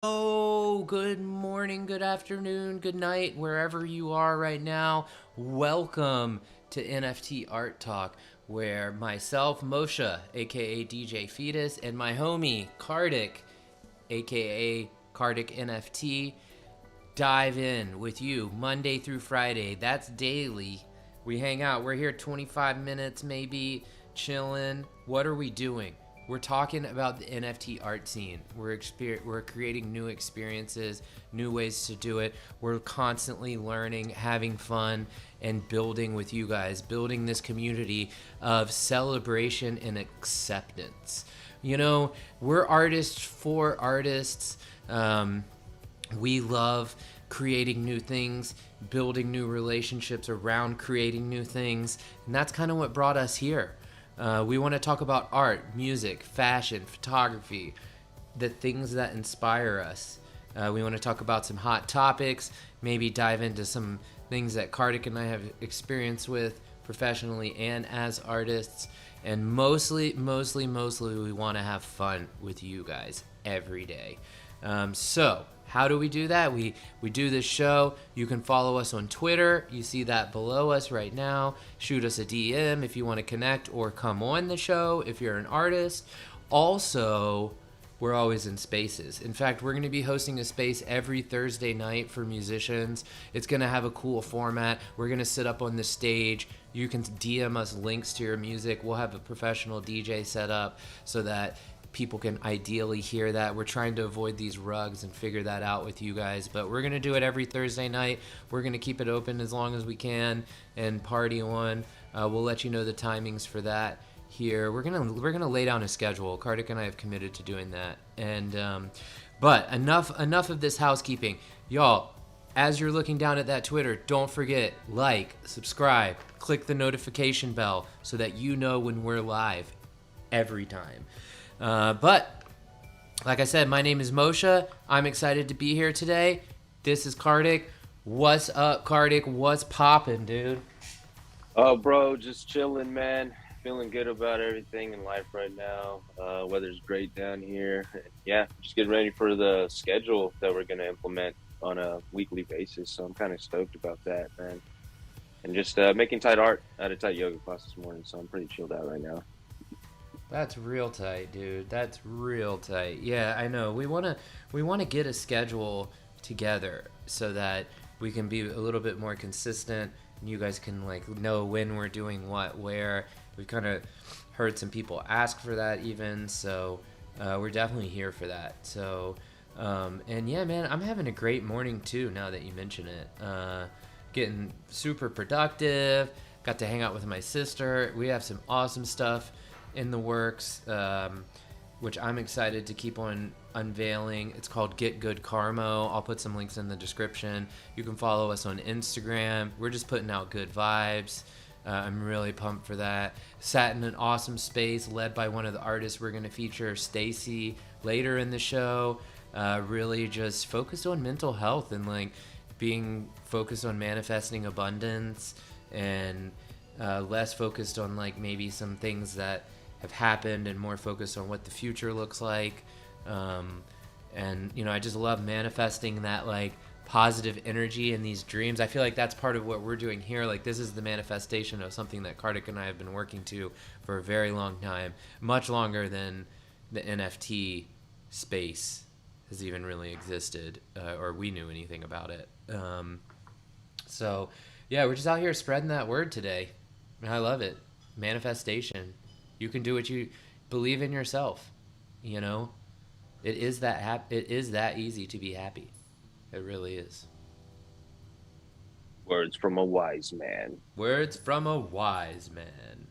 Oh, good morning, good afternoon, good night, wherever you are right now. Welcome to NFT Art Talk, where myself, Moshe, aka DJ Fetus, and my homie, Karthik, aka Karthik NFT, dive in with you Monday through Friday. That's daily. We hang out. We're here 25 minutes, maybe, chilling. What are we doing? We're talking about the NFT art scene. We're creating new experiences, new ways to do it. We're constantly learning, having fun, and building with you guys, building this community of celebration and acceptance. You know, we're artists for artists. We love creating new things, building new relationships around creating new things, and that's kind of what brought us here. We want to talk about art, music, fashion, photography, the things that inspire us. We want to talk about some hot topics, maybe dive into some things that Karthik and I have experience with professionally and as artists. And mostly, we want to have fun with you guys every day. So, how do we do that? We do this show. You can follow us on Twitter. You see that below us right now. Shoot us a DM if you want to connect or come on the show if you're an artist. Also, we're always in spaces. In fact, we're going to be hosting a space every Thursday night for musicians. It's going to have a cool format. We're going to sit up on the stage. You can DM us links to your music. We'll have a professional DJ set up so that people can ideally hear that. We're trying to avoid these rugs and figure that out with you guys, but we're going to do it every Thursday night. We're going to keep it open as long as we can and party on. We'll let you know the timings for that here. We're gonna lay down a schedule. Karthik and I have committed to doing that. And but enough of this housekeeping, y'all. As you're looking down at that Twitter, don't forget, like, subscribe, click the notification bell so that you know when we're live every time. But like I said, my name is Moshe. I'm excited to be here today. This is Karthik. What's up, Karthik? What's poppin', dude? Oh, bro, just chilling, man. Feeling good about everything in life right now. Weather's great down here. Yeah, just getting ready for the schedule that we're gonna implement on a weekly basis. So I'm kind of stoked about that, man. And just making tight art. I had a tight yoga class this morning, so I'm pretty chilled out right now. That's real tight, dude. That's real tight. Yeah, I know. We wanna get a schedule together so that we can be a little bit more consistent and you guys can like know when we're doing what where. We've kind of heard some people ask for that even, so we're definitely here for that. So and yeah, man, I'm having a great morning too now that you mention it. Getting super productive. Got to hang out with my sister. We have some awesome stuff in the works, which I'm excited to keep on unveiling. It's called Get Good Karmo. I'll put some links in the description. You can follow us on Instagram. We're just putting out good vibes. I'm really pumped for that. Sat in an awesome space led by one of the artists we're going to feature, Stacey, later in the show. Really just focused on mental health and like being focused on manifesting abundance and less focused on like maybe some things that have happened and more focused on what the future looks like. And you know, I just love manifesting that like positive energy in these dreams. I feel like that's part of what we're doing here. Like this is the manifestation of something that Karthik and I have been working to for a very long time, much longer than the NFT space has even really existed, or we knew anything about it. So yeah, we're just out here spreading that word today. And I love it. Manifestation. You can do what you believe in yourself. You know, it is that easy to be happy. It really is. Words from a wise man. Words from a wise man.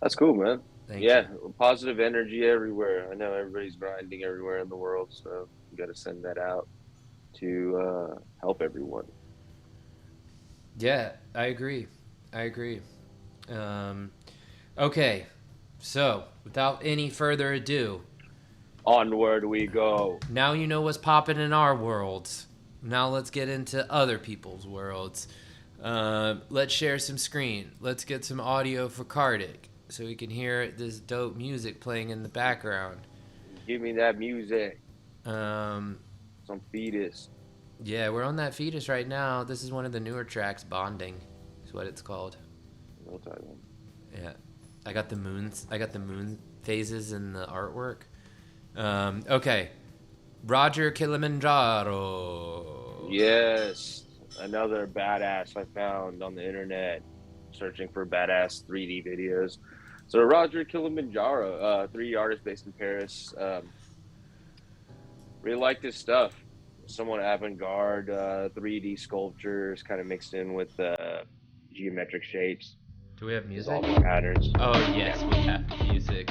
That's cool, man. Thank Yeah, you. positive energy everywhere. I know everybody's grinding everywhere in the world, so you got to send that out to help everyone. Yeah, I agree. I agree. Um, okay, so without any further ado, Onward we go. now you know what's popping in our worlds. Now let's get into other people's worlds. Let's share some screen. Let's get some audio for Karthik so we can hear this dope music playing in the background. Give me that music. Um, Some fetus. yeah, we're on that fetus right now. This is one of the newer tracks, Bonding is what it's called. No title. Yeah. I got the moons. I got the moon phases in the artwork. Okay. Roger Kilimanjaro. Yes, another badass I found on the internet, searching for badass 3D videos. So Roger Kilimanjaro, 3D artist based in Paris. Really like this stuff. Somewhat avant-garde 3D sculptures, kind of mixed in with geometric shapes, Do we have music? dissolving patterns. Oh, Yeah. yes, we have music.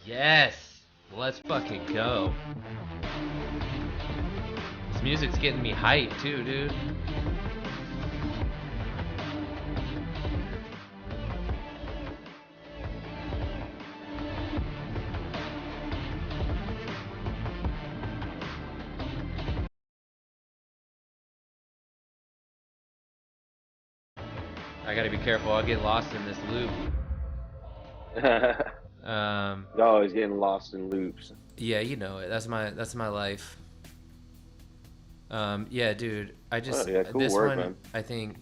Yes! Let's fucking go. This music's getting me hyped too, dude. I gotta be careful, I'll get lost in this loop. Um, Always getting lost in loops. yeah, you know it. That's my life. Yeah, dude. Oh yeah, cool This work, one, man. I think,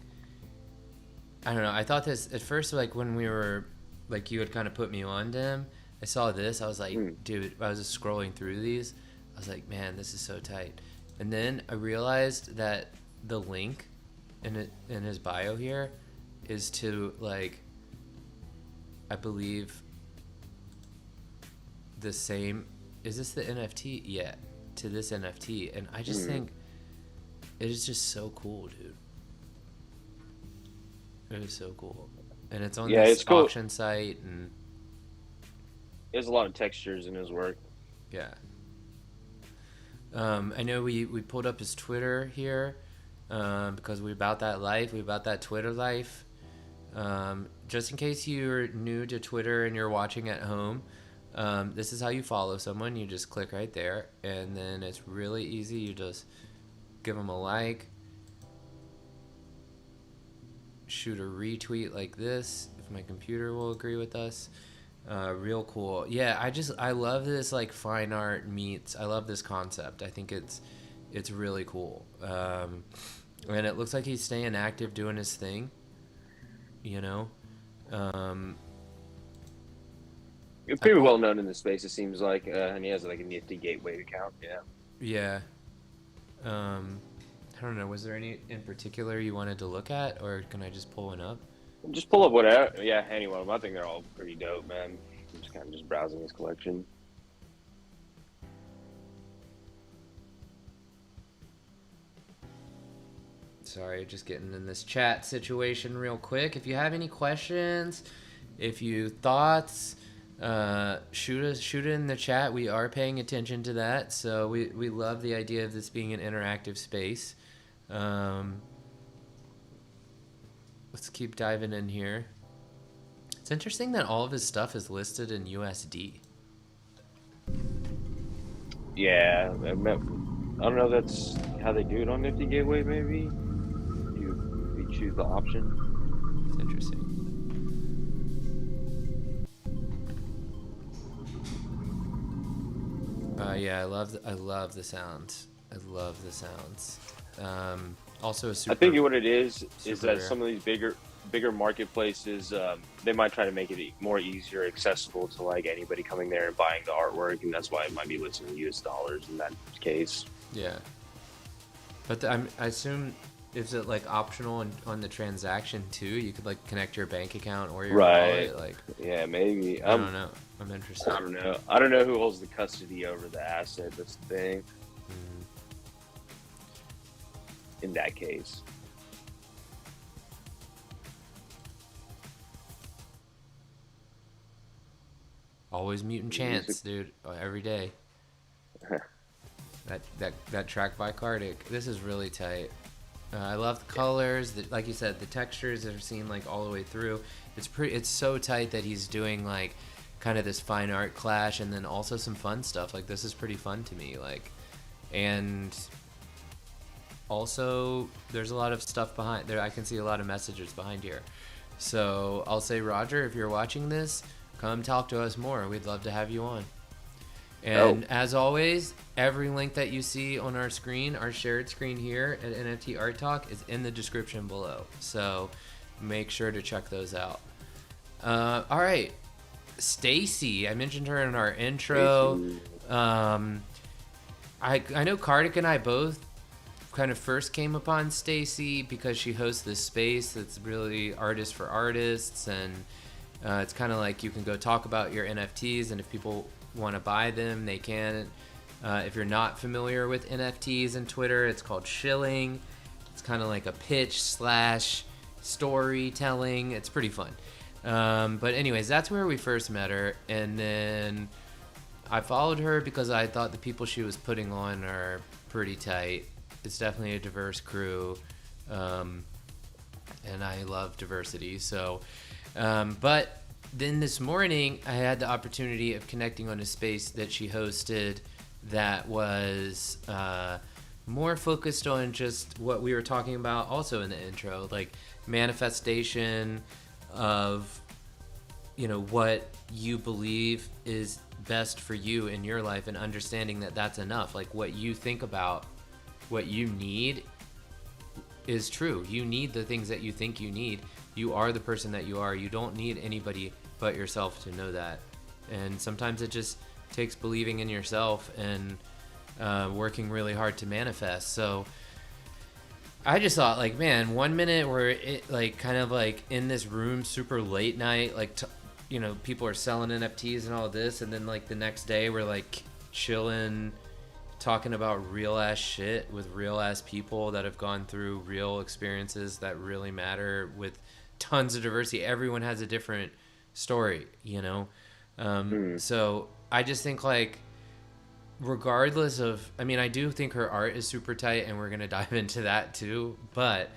I don't know. I thought this at first, like when we were, like you had kind of put me on to him. I saw this. I was like, Mm. dude. I was just scrolling through these. I was like, man, this is so tight. And then I realized that the link in his bio here is to like, I believe the same. Is this the NFT? Yeah, to this NFT, and I just think it is just so cool, dude. It is so cool, and it's on Yeah, this it's cool. auction site, and There's a lot of textures in his work. yeah. I know we pulled up his Twitter here because we about that life, we about that Twitter life. Just in case you're new to Twitter and you're watching at home, this is how you follow someone. You just click right there, and then it's really easy. You just give them a like, shoot a retweet like this if my computer will agree with us. Real cool. Yeah, I love this like fine art meets. I love this concept. I think it's really cool. And it looks like he's staying active doing his thing. You know. He's I pretty pull, well known in the space, it seems like, and he has like a Nifty Gateway account. Yeah. yeah. I don't know. Was there any in particular you wanted to look at, or can I just pull one up? Just pull up whatever. Yeah, any one of them. I think they're all pretty dope, man. I'm just kind of just browsing his collection. Sorry, just getting in this chat situation real quick. If you have any questions, if you thoughts, shoot it in the chat. We are paying attention to that, so we love the idea of this being an interactive space. Let's keep diving in here. It's interesting that all of his stuff is listed in USD. Yeah, I don't know if that's how they do it on Nifty Gateway, maybe. You choose the option. It's interesting. Yeah, I love the sounds. I love the sounds. Also a super. I think what it is super that rare. some of these bigger marketplaces, they might try to make it more easier accessible to like anybody coming there and buying the artwork, and that's why it might be listed in US dollars in that case. Yeah. But I assume, is it like optional on the transaction too? You could like connect your bank account or your Right. wallet. Like, Yeah, maybe. I don't know. I'm interested. I don't know. I don't know who holds the custody over the asset. That's the thing. In that case. Always mutant chance, dude. Every day. That track by Karthik. This is really tight. I love the colors. Like you said, the textures are seen like all the way through. It's so tight that he's doing like kind of this fine art clash and then also some fun stuff. Like this is pretty fun to me. Like, and also there's a lot of stuff behind there. I can see a lot of messages behind here. So I'll say, Roger, if you're watching this, come talk to us more. We'd love to have you on. And as always, every link that you see on our screen, our shared screen here at NFT Art Talk, is in the description below. So make sure to check those out. All right. Stacie, I mentioned her in our intro. I know Karthik and I both kind of first came upon Stacie because she hosts this space that's really artists for artists, and it's kind of like you can go talk about your NFTs, and if people want to buy them, they can. If you're not familiar with NFTs and Twitter, it's called shilling. It's kind of like a pitch slash storytelling. It's pretty fun. But anyways, that's where we first met her, and then I followed her because I thought the people she was putting on are pretty tight. It's definitely a diverse crew, and I love diversity. So, but then this morning I had the opportunity of connecting on a space that she hosted that was more focused on just what we were talking about also in the intro, like manifestation of, you know, what you believe is best for you in your life, and understanding that that's enough. Like what you think about, what you need is true. You need the things that you think you need. You are the person that you are. You don't need anybody but yourself to know that. And sometimes it just takes believing in yourself and working really hard to manifest. So I just thought, like, man, 1 minute we're like kind of like in this room super late night, like you know, people are selling NFTs and all of this, and then like the next day we're like chilling, talking about real ass shit with real ass people that have gone through real experiences that really matter, with tons of diversity. Everyone has a different story, you know. So I just think, like, regardless of, I mean, I do think her art is super tight, and we're gonna dive into that too, but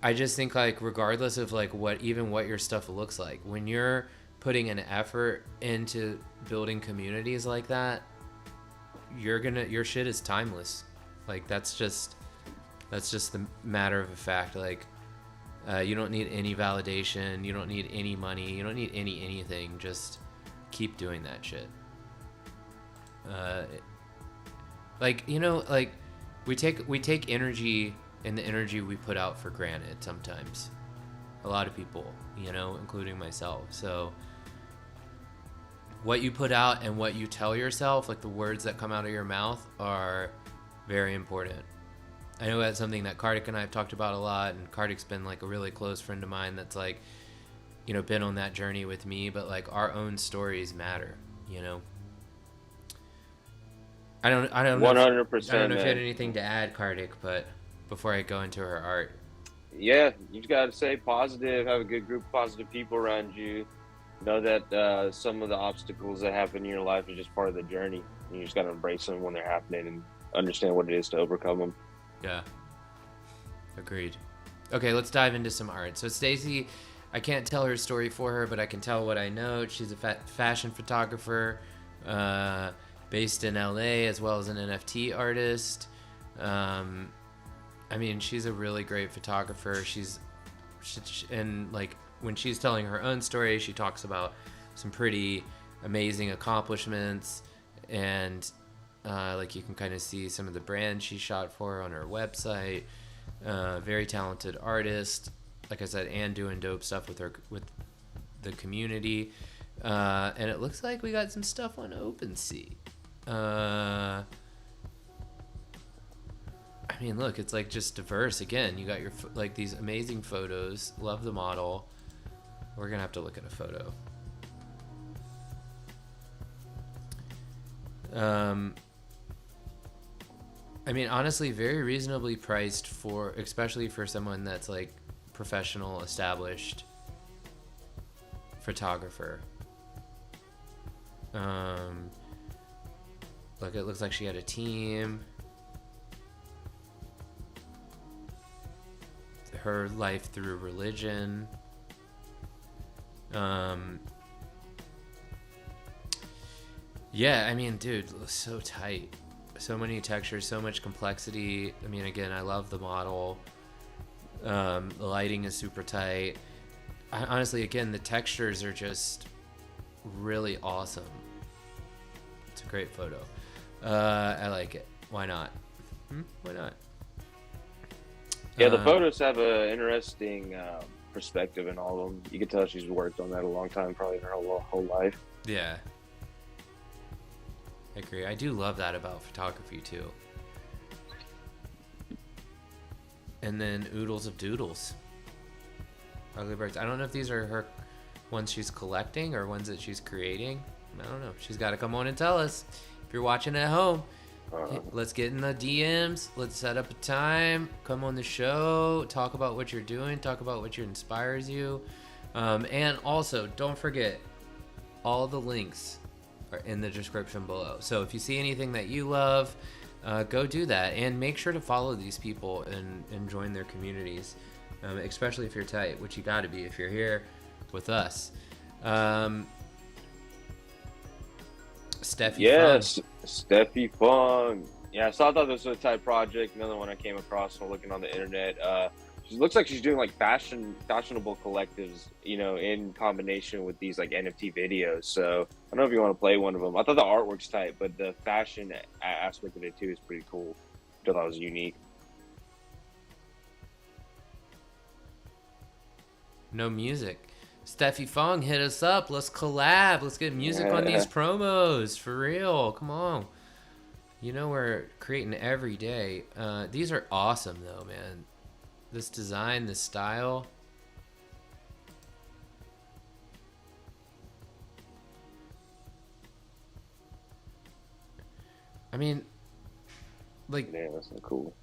I just think, like, regardless of like what your stuff looks like, when you're putting an effort into building communities like that, your shit is timeless. Like that's just the matter of a fact. Like you don't need any validation, you don't need any money, you don't need anything. Just keep doing that shit. Like, you know, like we take energy, and the energy we put out, for granted sometimes. A lot of people, you know, including myself. So what you put out and what you tell yourself, like the words that come out of your mouth, are very important. I know that's something that Karthik and I have talked about a lot, and Karthik's been like a really close friend of mine that's like, you know, been on that journey with me, but like our own stories matter, you know. I don't know 100%. I don't know if you had anything to add, Karthik, but before I go into her art. Yeah, you got to stay positive, have a good group of positive people around you. Know that some of the obstacles that happen in your life are just part of the journey. You just got to embrace them when they're happening and understand what it is to overcome them. Yeah. Agreed. Okay, let's dive into some art. So Stacie, I can't tell her story for her, but I can tell what I know. She's a fashion photographer based in LA, as well as an NFT artist. I mean, she's a really great photographer. And like when she's telling her own story, she talks about some pretty amazing accomplishments, and like you can kind of see some of the brands she shot for on her website. Very talented artist, like I said, and doing dope stuff with the community. And it looks like we got some stuff on OpenSea. I mean, look, it's like just diverse. Again, you got your like these amazing photos. Love the model. We're gonna have to look at a photo. I mean, honestly, very reasonably priced for, especially for someone that's like professional, established photographer. Look, it looks like she had a team. Her life through religion. Yeah, I mean, dude, so tight. So many textures, so much complexity. I mean, again, I love the model. The lighting is super tight. Honestly, again, the textures are just really awesome. It's a great photo. I like it. Why not? Why not? Yeah, the photos have an interesting perspective in all of them. You can tell she's worked on that a long time, probably in her whole life. Yeah. I agree. I do love that about photography too. And then oodles of doodles. Ugly birds. I don't know if these are her ones she's collecting or ones that she's creating. I don't know. She's got to come on and tell us. If you're watching at home, let's get in the DMs. Let's set up a time. Come on the show. Talk about what you're doing. Talk about what inspires you. And also, don't forget, all the links are in the description below. So if you see anything that you love, go do that. And make sure to follow these people and join their communities, especially if you're tight, which you got to be if you're here with us. Stephy Fung. Stephy Fung. Yeah, so I thought this was a tight project. Another one I came across while looking on the internet. She looks like she's doing like fashionable collectives, you know, in combination with these like NFT videos. So I don't know if you want to play one of them. I thought the artwork's tight, but the fashion aspect of it too is pretty cool. I thought it was unique. No music. Stephy Fung, hit us up. Let's collab. Let's get music on these promos. For real. Come on. You know we're creating every day. These are awesome though, man. This design, this style. I mean, like, yeah, that's so cool.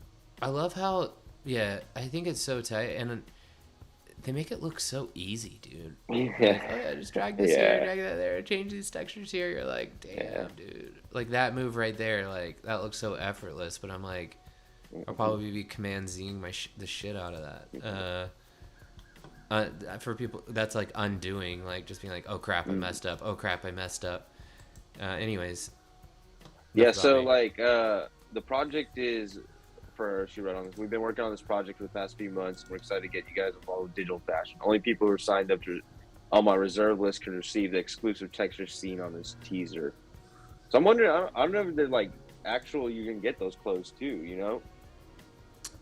I love how, yeah, I think it's so tight, and they make it look so easy, dude. Yeah. Like, oh yeah, just drag this here, drag that there, change these textures here. You're like, damn, dude. Like that move right there, like that looks so effortless. But I'm like, I'll probably be command Zing the shit out of that. For people, that's like undoing, like just being like, oh crap, I messed up. Oh crap, I messed up. Anyways. Yeah, so like the project is she wrote on this. We've been working on this project for the past few months. We're excited to get you guys involved with digital fashion. Only people who are signed up on my reserve list can receive the exclusive texture seen on this teaser. So I'm wondering, I don't know if they're like actual. You can get those clothes too, you know?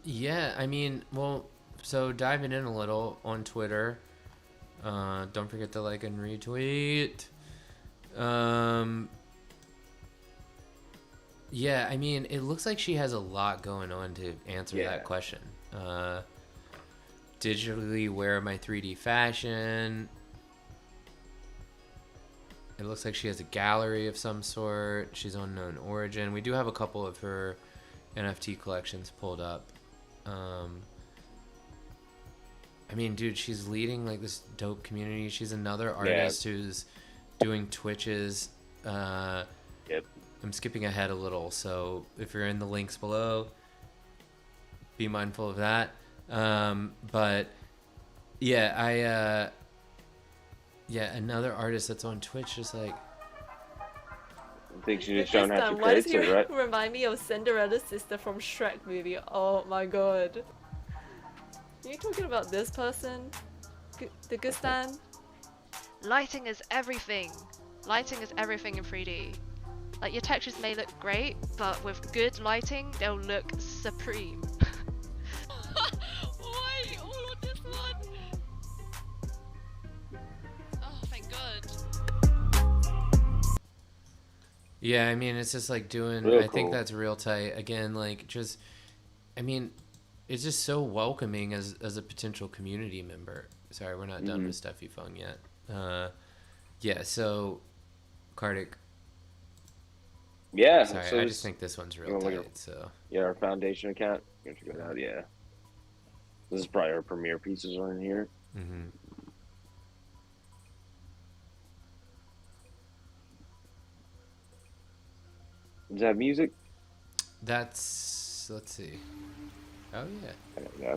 Yeah, I mean, well, so diving in a little on Twitter. Don't forget to like and retweet. Yeah, I mean, it looks like she has a lot going on to answer that question. Digitally wear my 3D fashion. It looks like she has a gallery of some sort. She's on Unknown Origin. We do have a couple of her NFT collections pulled up. I mean, dude, she's leading like this dope community. She's another artist who's doing Twitches. I'm skipping ahead a little, so if you're in the links below, be mindful of that. But yeah, another artist that's on Twitch just like. I think she just shown how to create it, right? Remind me of Cinderella's sister from Shrek movie. Oh my god. Are you talking about this person? The Gustan? Lighting is everything. Lighting is everything in 3D. Like, your textures may look great, but with good lighting, they'll look supreme. Why all of this one? Oh, thank God. Yeah, I mean, it's just like doing. Real I think cool. that's real tight. Again, like just, I mean, it's just so welcoming as a potential community member. Sorry, we're not done with Stephy Fung yet. Yeah, so Karthik. Yeah. Sorry, so I just think this one's real tight. So yeah, our foundation account. You have to go out. Yeah. This is probably our premiere pieces on here. Mm-hmm. Does that have music? That's, let's see. Oh yeah. Yeah.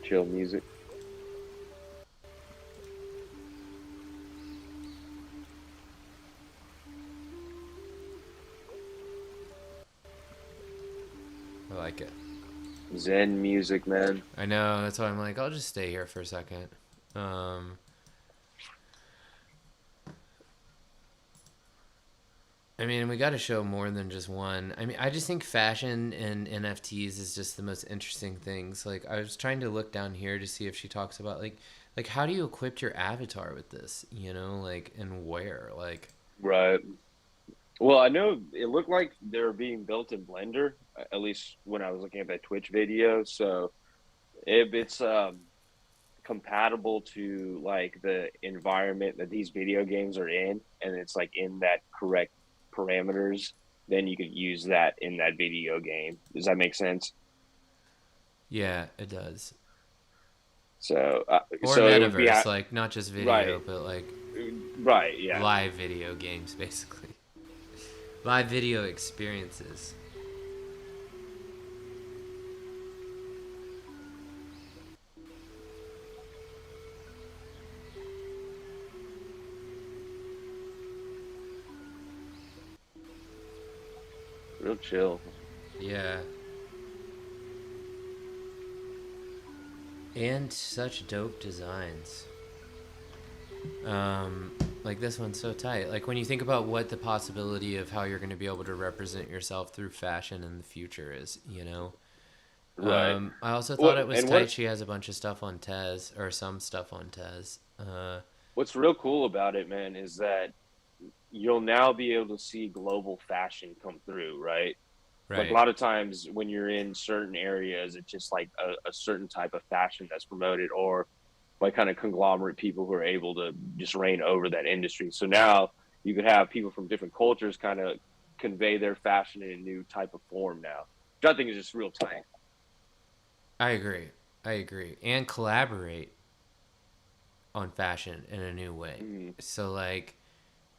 Chill music. I like it. Zen music, man. I know, that's why I'm like, I'll just stay here for a second. I mean, we got to show more than just one. I mean, I just think fashion and NFTs is just the most interesting things. Like, I was trying to look down here to see if she talks about like how do you equip your avatar with this? You know, like, and where? Like, Right. Well, I know it looked like they were being built in Blender, at least when I was looking at that Twitch video. So if it's compatible to like the environment that these video games are in, and it's like in that correct parameters, then you could use that in that video game. Does that make sense? yeah, it does. So, Or so it would be metaverse, like not just right, video, but like right, yeah. live video games, basically. Live video experiences. Real chill. Yeah. And such dope designs. Like this one's so tight. Like when you think about what the possibility of how you're going to be able to represent yourself through fashion in the future is, you know. Right. I also thought Well, it was and tight. She has a bunch of stuff on Tez, or some stuff on Tez. what's real cool about it, man, is that you'll now be able to see global fashion come through, right? Like a Right. lot of times when you're in certain areas, it's just like a certain type of fashion that's promoted, or like kind of conglomerate people who are able to just reign over that industry. So now you could have people from different cultures kind of convey their fashion in a new type of form now, which I think is just real tight. I agree. I agree. And collaborate on fashion in a new way. Mm, So like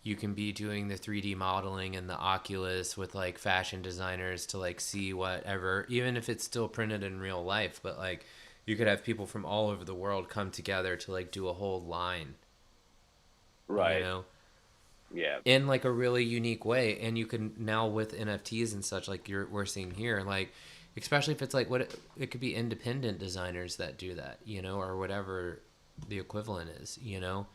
you can be doing the 3D modeling and the Oculus with like fashion designers to like see whatever, even if it's still printed in real life, but like you could have people from all over the world come together to like do a whole line, you right. know, Yeah. in like a really unique way. And you can now with NFTs and such, like we're seeing here, like especially if it's like what it could be independent designers that do that, you know, or whatever the equivalent is, you know.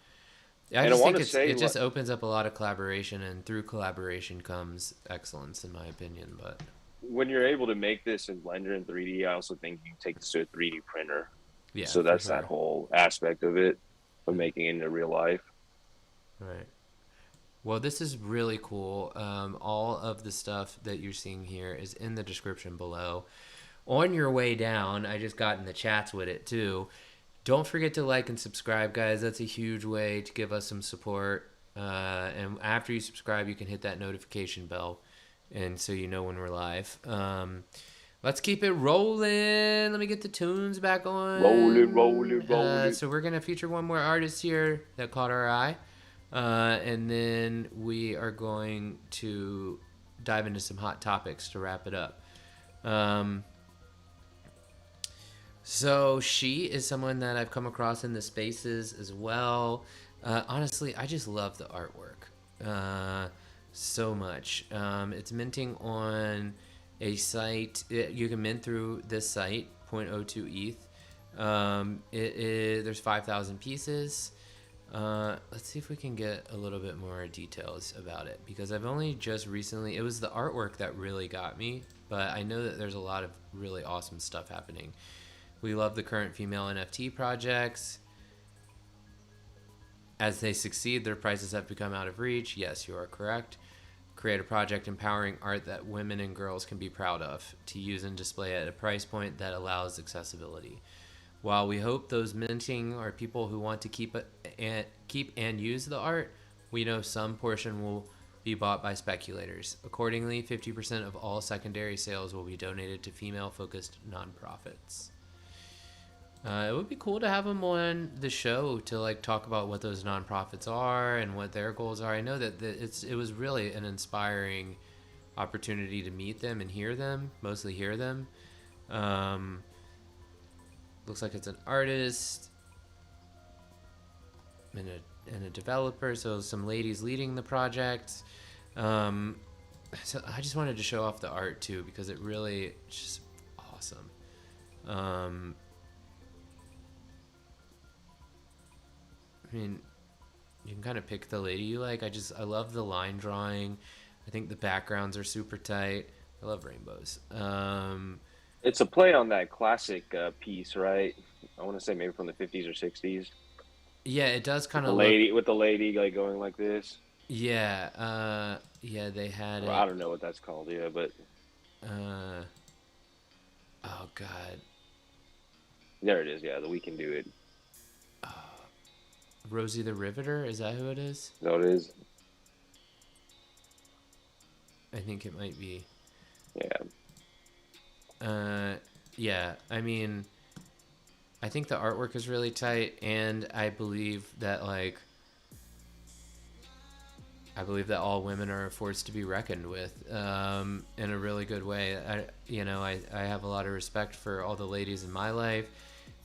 I And I just want think to say, it just opens up a lot of collaboration, and through collaboration comes excellence, in my opinion. But when you're able to make this in Blender and 3D, I also think you can take this to a 3D printer. yeah, So for that's that sure. whole aspect of it, of making it into real life. Right. Well, this is really cool. All of the stuff that you're seeing here is in the description below. On your way down, I just got in the chats with it too. Don't forget to like and subscribe, guys. That's a huge way to give us some support. And after you subscribe, you can hit that notification bell, and so you know when we're live. Let's keep it rolling. Let me get the tunes back Roll it, on. roll it, roll it. So we're gonna feature one more artist here that caught our eye, and then we are going to dive into some hot topics to wrap it up. So she is someone that I've come across in the spaces as well. Honestly, I just love the artwork so much. It's minting on a site. You can mint through this site, 0.02 ETH. There's 5,000 pieces. Let's see if we can get a little bit more details about it, because I've only just recently, it was the artwork that really got me, but I know that there's a lot of really awesome stuff happening. We love the current female NFT projects. As they succeed, their prices have become out of reach. Yes, you are correct. Create a project empowering art that women and girls can be proud of, to use and display at a price point that allows accessibility. While we hope those minting are people who want to keep and use the art, we know some portion will be bought by speculators. Accordingly, 50% of all secondary sales will be donated to female-focused nonprofits. It would be cool to have them on the show to like talk about what those nonprofits are and what their goals are. I know that it was really an inspiring opportunity to meet them and hear them, mostly hear them. Looks like it's an artist and a developer, so some ladies leading the project. So I just wanted to show off the art too, because it's just awesome. Um, I mean, you can kind of pick the lady you like. I love the line drawing. I think the backgrounds are super tight. I love rainbows. It's a play on that classic piece, right? I want to say maybe from the 50s or 60s Yeah, it does with kind of look. the lady like going like this. Yeah, yeah, they had Or I it. don't know what that's called, yeah, but Uh, oh God, there it is. Yeah, the We Can Do It. Rosie the Riveter. Is that who it is? So it is. I think it might be. Yeah. Yeah. I mean, I think the artwork is really tight, and I believe that all women are a force to be reckoned with, in a really good way. I have a lot of respect for all the ladies in my life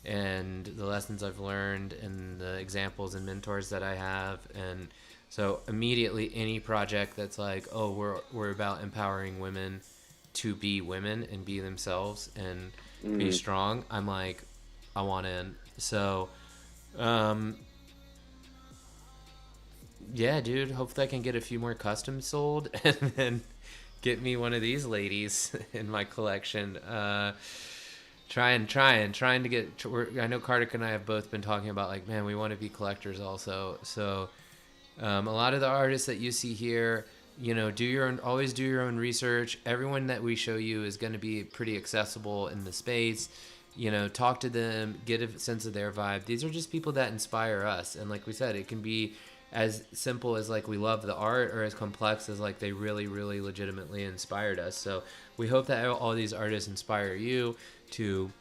and the lessons I've learned and the examples and mentors that I have. And so immediately any project that's like, oh, we're about empowering women to be women and be themselves and be strong, I'm like, I want in. So, yeah, dude, hopefully I can get a few more customs sold and then get me one of these ladies in my collection. Trying to get. I know Karthik and I have both been talking about like, man, we want to be collectors also. So, a lot of the artists that you see here, always do your own research. Everyone that we show you is going to be pretty accessible in the space. Talk to them, get a sense of their vibe. These are just people that inspire us, and like we said, it can be as simple as like we love the art, or as complex as like they really, really legitimately inspired us. So we hope that all these artists inspire you to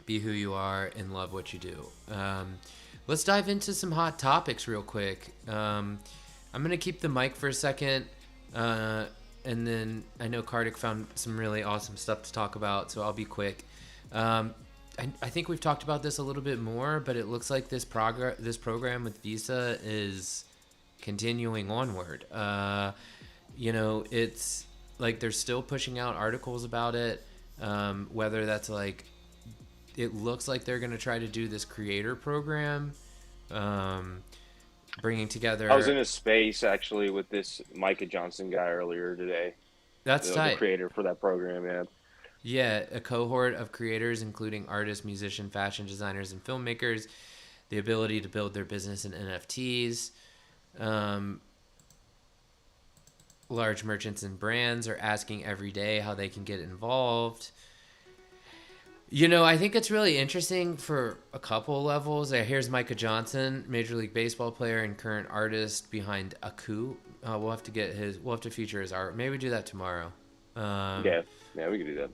be who you are and love what you do. Let's dive into some hot topics real quick. I'm gonna keep the mic for a second, and then I know Karthik found some really awesome stuff to talk about, so I'll be quick. I think we've talked about this a little bit more, but it looks like this program with Visa is continuing onward. It's like they're still pushing out articles about it. Whether that's like, it looks like they're going to try to do this creator program, bringing together. I was in a space actually with this Micah Johnson guy earlier today. That's tight. The creator for that program, yeah. Yeah, a cohort of creators, including artists, musicians, fashion designers, and filmmakers, the ability to build their business in NFTs. Large merchants and brands are asking every day how they can get involved. I think it's really interesting for a couple levels. Here's Micah Johnson, Major League Baseball player and current artist behind Aku. We'll have to feature his art. Maybe do that tomorrow. Yeah, we could do that.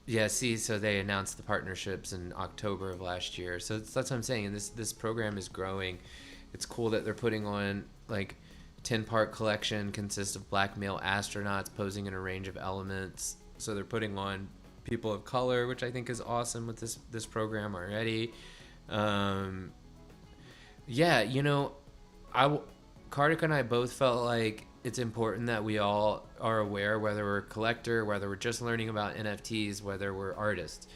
Yeah, so they announced the partnerships in October of last year. So that's what I'm saying. And this program is growing. It's cool that they're putting on like 10-part collection consists of black male astronauts posing in a range of elements. So they're putting on people of color, which I think is awesome with this program already. Yeah, Karthik and I both felt like it's important that we all are aware, whether we're a collector, whether we're just learning about NFTs, whether we're artists.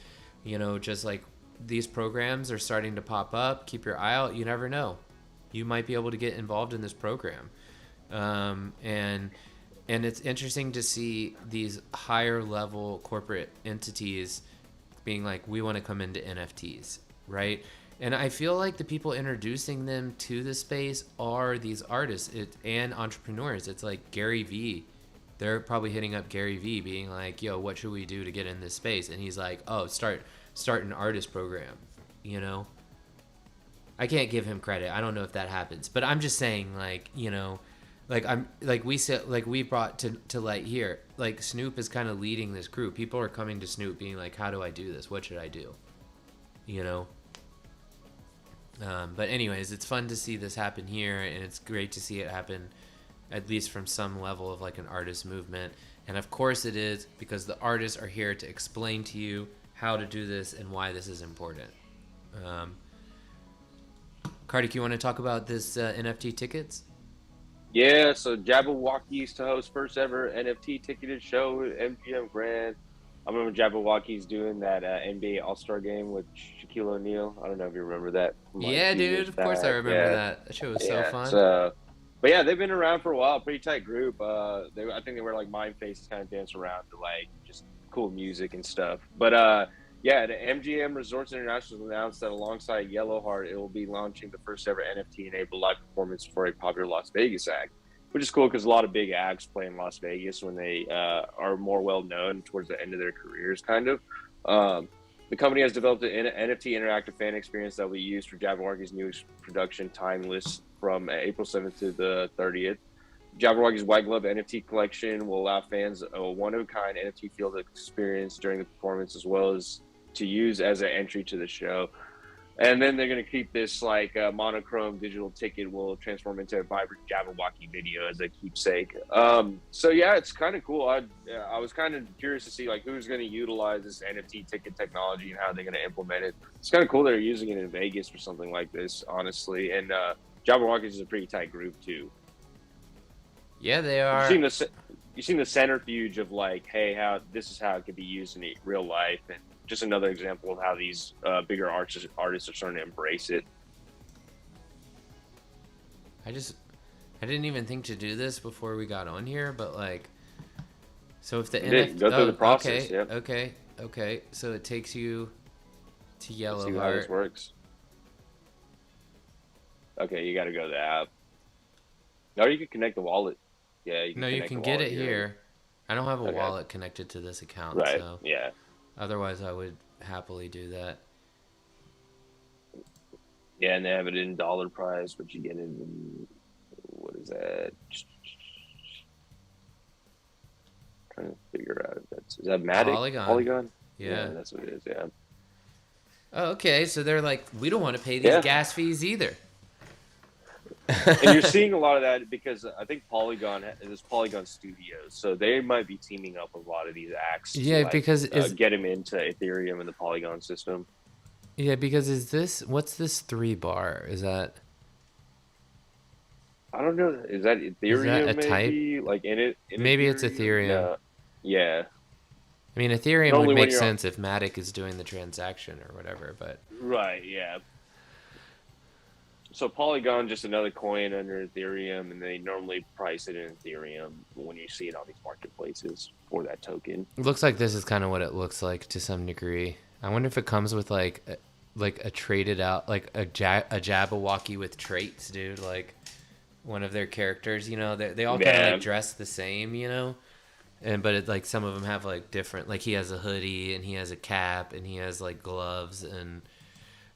Just like these programs are starting to pop up. Keep your eye out. You never know. You might be able to get involved in this program. And it's interesting to see these higher level corporate entities being like, we want to come into NFTs, right? And I feel like the people introducing them to the space are these artists and entrepreneurs. It's like Gary Vee. They're probably hitting up Gary Vee being like, yo, what should we do to get in this space? And he's like, oh, start an artist program, I can't give him credit. I don't know if that happens. But I'm just saying, we brought to light here, like Snoop is kind of leading this crew. People are coming to Snoop being like, how do I do this? What should I do? But anyways, it's fun to see this happen here, and it's great to see it happen at least from some level of like an artist movement. And of course it is, because the artists are here to explain to you how to do this and why this is important. Karthik, you want to talk about this NFT tickets? Yeah, so Jabberwocky's to host first ever NFT ticketed show at MGM Grand. I remember Jabberwocky's doing that NBA All-Star game with Shaquille O'Neal. I don't know if you remember that from like a Yeah, few years dude. Of course I back. remember Yeah, that. That show was so yeah. fun. So, but yeah, they've been around for a while. Pretty tight group. I think they wear like mime faces, kind of dance around to like just cool music and stuff. But yeah, the MGM Resorts International has announced that alongside Yellowheart, it will be launching the first ever NFT-enabled live performance for a popular Las Vegas act, which is cool because a lot of big acts play in Las Vegas when they are more well known towards the end of their careers, kind of. The company has developed an NFT interactive fan experience that will be used for Jabberwocky's new production Timeless from April 7th to the 30th. Jabberwocky's White Glove NFT collection will allow fans a one-of-a-kind NFT field experience during the performance, as well as to use as an entry to the show. And then they're going to keep this like monochrome digital ticket will transform into a vibrant Jabberwocky video as a keepsake. So yeah, it's kind of cool. I was kind of curious to see like who's going to utilize this NFT ticket technology and how they're going to implement it. It's kind of cool they're using it in Vegas for something like this, honestly. And Jabberwockies is a pretty tight group too. Yeah, they are. You've seen the centrifuge of like, hey, how this is how it could be used in real life, and just another example of how these bigger artists are starting to embrace it. I didn't even think to do this before we got on here, but like, so if the NFT go through the process, okay, yep. okay, so it takes you to See how this Yellowheart. works. Okay, you got to go to the app. Or you can connect the wallet. Yeah, you can No, you connect can the get wallet it here. I don't have a Okay. wallet connected to this account, Right. so Yeah. otherwise I would happily do that. Yeah, and they have it in dollar price, but you get it in, what is that? Trying to figure out if is that Matic? Polygon? Yeah. That's what it is, yeah. Oh, okay, so they're like, we don't want to pay these Yeah. gas fees either. And you're seeing a lot of that because I think Polygon is Polygon Studios, so they might be teaming up with a lot of these acts. Yeah, to, like, because get them into Ethereum and the Polygon system. Yeah, because what's this 3 bar? Is that I don't know. Is that Ethereum? a type? Maybe like in Maybe it's Ethereum. No. Yeah. I mean, Ethereum Normally would when make you're sense if Matic is doing the transaction or whatever, but Right. Yeah. So Polygon just another coin under Ethereum, and they normally price it in Ethereum when you see it on these marketplaces for that token. it looks like this is kind of what it looks like to some degree. I wonder if it comes with like a traded out, like a Jabberwocky with traits, dude, like one of their characters, you know, they all kind of like dress the same, you know, but it's like some of them have like different, like he has a hoodie and he has a cap and he has like gloves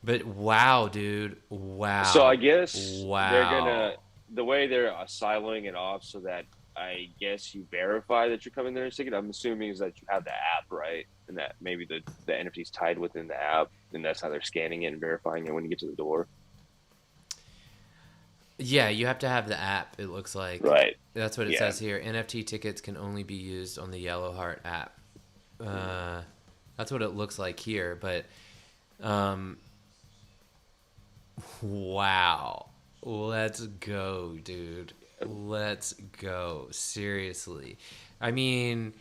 but wow, dude, wow. So I guess they're wow. the way they're siloing it off so that I guess you verify that you're coming there and ticket. I'm assuming is that you have the app, right? And that maybe the NFT is tied within the app, and that's how they're scanning it and verifying it when you get to the door. Yeah, you have to have the app, it looks like. Right. That's what it says here. NFT tickets can only be used on the Yellowheart app. That's what it looks like here, but wow. Let's go, dude. Let's go. Seriously. I mean,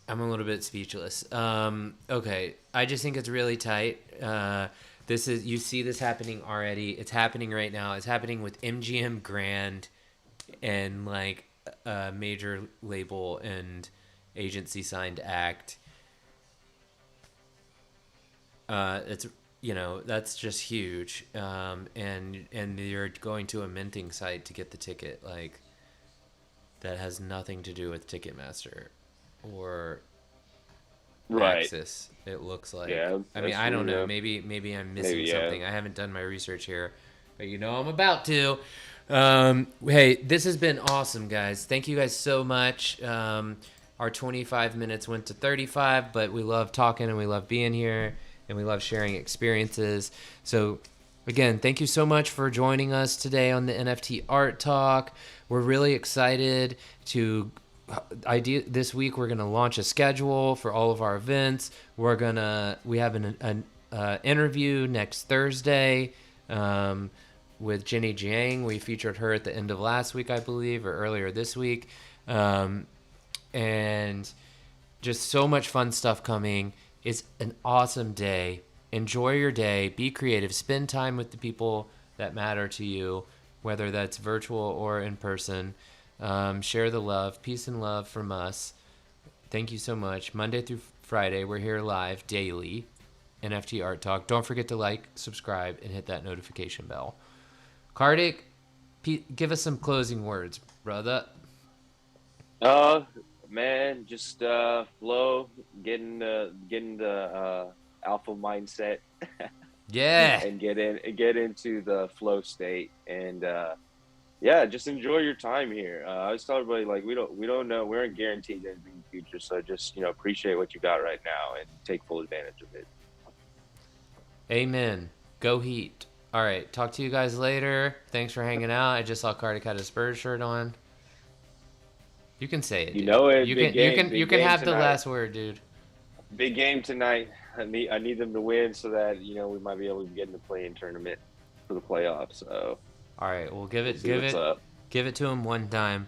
I'm a little bit speechless. Okay, I just think it's really tight. You see this happening already. It's happening right now. It's happening with MGM Grand and like a major label and agency signed act. It's that's just huge. And you're going to a minting site to get the ticket, like that has nothing to do with Ticketmaster or Axis. It looks like. Yeah, I mean, I don't know. Maybe I'm missing something. I haven't done my research here, but I'm about to. Hey, this has been awesome, guys. Thank you guys so much. Our 25 minutes went to 35, but we love talking and we love being here and we love sharing experiences. So again, thank you so much for joining us today on the NFT Art Talk. We're really excited to this week we're gonna launch a schedule for all of our events. We have an interview next Thursday with Jenny Jiang. We featured her at the end of last week, I believe, or earlier this week. And just so much fun stuff coming. It's an awesome day. Enjoy your day. Be creative. Spend time with the people that matter to you, whether that's virtual or in person. Share the love. Peace and love from us. Thank you so much. Monday through Friday, we're here live daily. NFT Art Talk. Don't forget to like, subscribe, and hit that notification bell. Karthik, give us some closing words, brother. Man, just flow, getting the alpha mindset. Yeah. And get into the flow state, and yeah, just enjoy your time here. I always tell everybody, like, we don't know, we aren't guaranteed anything in the future, so just appreciate what you got right now and take full advantage of it. Amen. Go Heat. All right, talk to you guys later. Thanks for hanging out. I just saw Karthik had a Spurs shirt on. You can say it. You dude. know it. You big can game, you can have tonight. the last word, dude. Big game tonight. I need them to win so that we might be able to get in the play-in tournament for the playoffs. So all right, we'll give it up. Give it to him one time.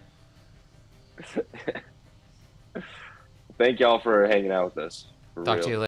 Thank y'all for hanging out with us. Talk to you later.